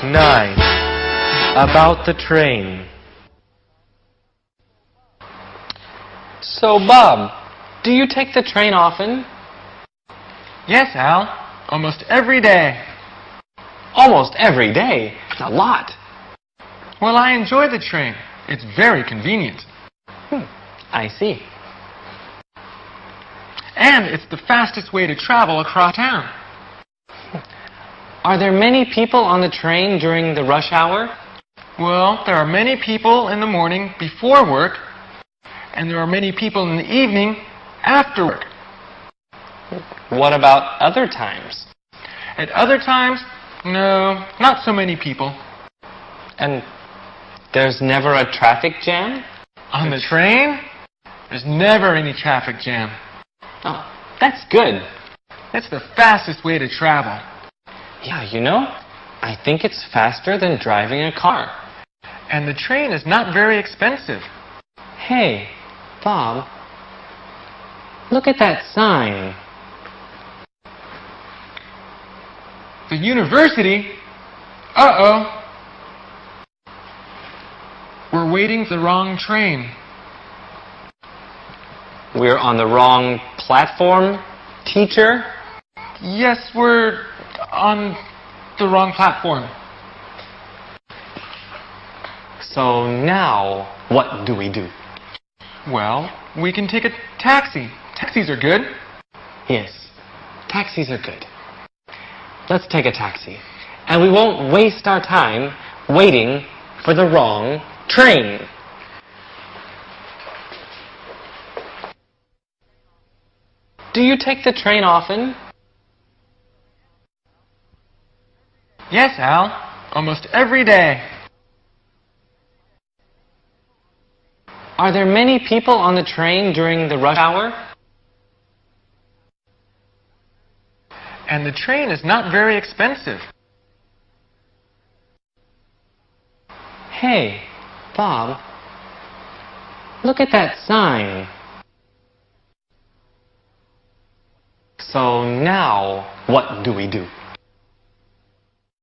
9. About the train. So, Bob, do you take the train often? Yes, Al. Almost every day. Almost every day. It's a lot. Well, I enjoy the train. It's very convenient. I see. And it's the fastest way to travel across town. Are there many people on the train during the rush hour? Well, there are many people in the morning before work, and there are many people in the evening after work. What about other times? At other times, no, not so many people. And there's never a traffic jam? On the train, there's never any traffic jam. Oh, that's good. It's the fastest way to travel. Yeah, you know, I think it's faster than driving a car. And the train is not very expensive. Hey, Bob, look at that sign. The university? Uh-oh. We're waiting for the wrong train. We're on the wrong platform, teacher? Yes, we're on the wrong platform. So now, what do we do? Well, we can take a taxi. Taxis are good. Yes, taxis are good. Let's take a taxi. And we won't waste our time waiting for the wrong train. Do you take the train often? Yes, Al. Almost every day. Are there many people on the train during the rush hour? And the train is not very expensive. Hey, Bob, look at that sign. So now, what do we do?